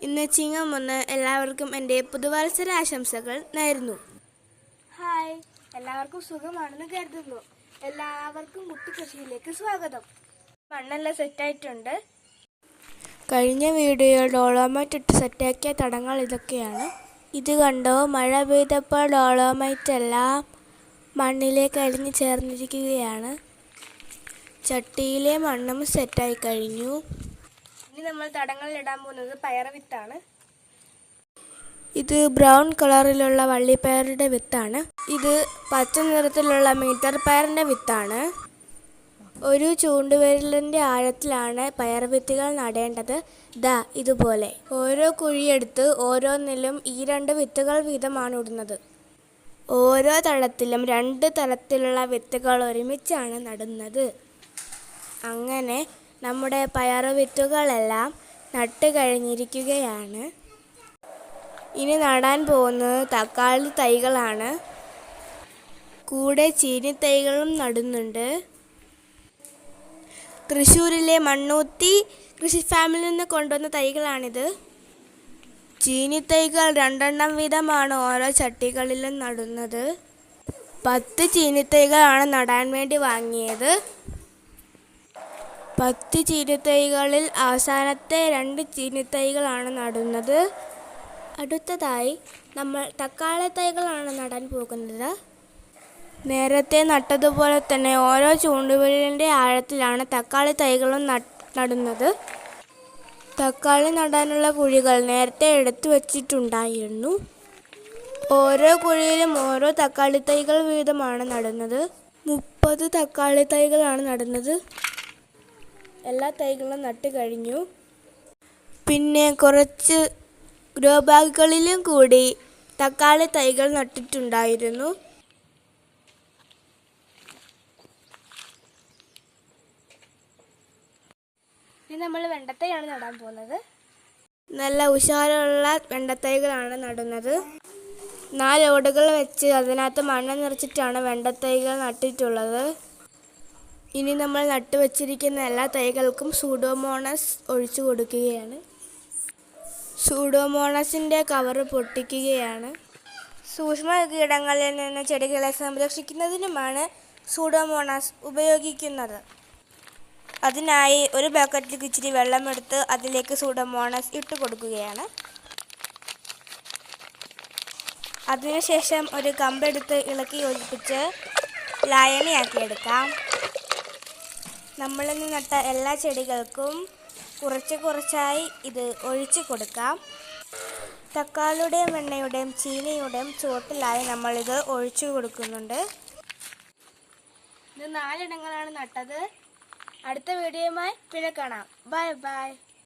ഇന്ന് ചിങ്ങം 1 എല്ലാവർക്കും എൻ്റെ പുതുവത്സര ആശംസകൾ നേരുന്നു. ഹായ്, എല്ലാവർക്കും സുഖമാണെന്ന് കരുതുന്നു. എല്ലാവർക്കും മുട്ടുകൃഷിയിലേക്ക് സ്വാഗതം. മണ്ണെല്ലാം സെറ്റായിട്ടുണ്ട്. കഴിഞ്ഞ വീഡിയോ ഡോളോമൈറ്റ് ഇട്ട് സെറ്റാക്കിയ തടങ്ങൾ ഇതൊക്കെയാണ്. ഇത് കണ്ടോ, മഴ പെയ്തപ്പോൾ ഡോളോമൈറ്റ് എല്ലാം മണ്ണിലേക്ക് അലിഞ്ഞു ചേർന്നിരിക്കുകയാണ്. ചട്ടിയിലെ മണ്ണും സെറ്റായി കഴിഞ്ഞു. ഇനി നമ്മൾ തടങ്ങളിൽ ഇടാൻ പോകുന്നത് പയർ വിത്താണ്. ഇത് ബ്രൗൺ കളറിലുള്ള വള്ളിപ്പയറുടെ വിത്താണ്. ഇത് പച്ച നിറത്തിലുള്ള മീറ്റർ പയറിൻ്റെ വിത്താണ്. ഒരു ചൂണ്ടുവിരലിൻ്റെ ആഴത്തിലാണ് പയർ വിത്തുകൾ നടേണ്ടത്. ദാ ഇതുപോലെ ഓരോ കുഴിയെടുത്ത് ഓരോന്നിലും ഈ 2 വിത്തുകൾ വീതമാണ് ഇടുന്നത്. ഓരോ തടത്തിലും 2 തരത്തിലുള്ള വിത്തുകൾ ഒരുമിച്ചാണ് നടുന്നത്. അങ്ങനെ നമ്മുടെ പയർ വിത്തുകളെല്ലാം നട്ട് കഴിഞ്ഞിരിക്കുകയാണ്. ഇനി നടാൻ പോകുന്നത് തക്കാളി തൈകളാണ്. കൂടെ ചീനി തൈകളും നടുന്നുണ്ട്. തൃശ്ശൂരിലെ മണ്ണൂത്തി കൃഷി ഫാമിൽ നിന്ന് കൊണ്ടുവന്ന തൈകളാണിത്. ചീനി തൈകൾ 2 എണ്ണം വീതമാണ് ഓരോ ചട്ടികളിലും നടുന്നത്. 10 ചീനി തൈകളാണ് നടാൻ വേണ്ടി വാങ്ങിയത്. 10 ചീനിത്തൈകളിൽ അവസാനത്തെ 2 ചീനിത്തൈകളാണ് നടുന്നത്. അടുത്തതായി നമ്മൾ തക്കാളി തൈകളാണ് നടാൻ പോകുന്നത്. നേരത്തെ നട്ടതുപോലെ തന്നെ ഓരോ ചൂണ്ടുവിരലിൻ്റെ ആഴത്തിലാണ് തക്കാളി തൈകളും നടുന്നത്. തക്കാളി നടാനുള്ള കുഴികൾ നേരത്തെ എടുത്തു വച്ചിട്ടുണ്ടായിരുന്നു. ഓരോ കുഴിയിലും ഓരോ തക്കാളി തൈകൾ വീതമാണ് നടുന്നത്. 30 തക്കാളി തൈകളാണ് നടുന്നത്. എല്ലാ തൈകളും നട്ട് കഴിഞ്ഞു. പിന്നെ കുറച്ച് ഗ്രോ ബാഗുകളിലും കൂടി തക്കാളി തൈകൾ നട്ടിട്ടുണ്ടായിരുന്നു. ഇനി നമ്മൾ വെണ്ടത്തൈയാണ് നടാൻ പോകുന്നത്. നല്ല ഉഷാറുള്ള വെണ്ടത്തൈകളാണ് നടുന്നത്. 4 ഓടുകൾ വെച്ച് അതിനകത്ത് മണ്ണ് നിറച്ചിട്ടാണ് വെണ്ടത്തൈകൾ നട്ടിട്ടുള്ളത്. ഇനി നമ്മൾ നട്ടുവച്ചിരിക്കുന്ന എല്ലാ തൈകൾക്കും സൂഡോമോണസ് ഒഴിച്ചു കൊടുക്കുകയാണ്. സൂഡോമോണസിൻ്റെ കവറ് പൊട്ടിക്കുകയാണ്. സൂക്ഷ്മ കീടങ്ങളിൽ നിന്ന് ചെടികളെ സംരക്ഷിക്കുന്നതിനുമാണ് സൂഡോമോണസ് ഉപയോഗിക്കുന്നത്. അതിനായി ഒരു ബക്കറ്റിൽ ഇച്ചിരി വെള്ളമെടുത്ത് അതിലേക്ക് സൂഡോമോണസ് ഇട്ട് കൊടുക്കുകയാണ്. അതിനുശേഷം ഒരു കമ്പെടുത്ത് ഇളക്കി യോജിപ്പിച്ച് ലായനിയാക്കിയെടുക്കാം. നമ്മളിന്ന് നട്ട എല്ലാ ചെടികൾക്കും കുറച്ചായി ഇത് ഒഴിച്ചു കൊടുക്കാം. തക്കാളിയുടെയും വെണ്ണയുടെയും ചീനിയുടെയും ചുവട്ടിലായി നമ്മളിത് ഒഴിച്ചു കൊടുക്കുന്നുണ്ട്. ഇത് 4 ഇനങ്ങളാണ് നട്ടത്. അടുത്ത വീഡിയോയുമായി പിന്നെ കാണാം. Bye bye.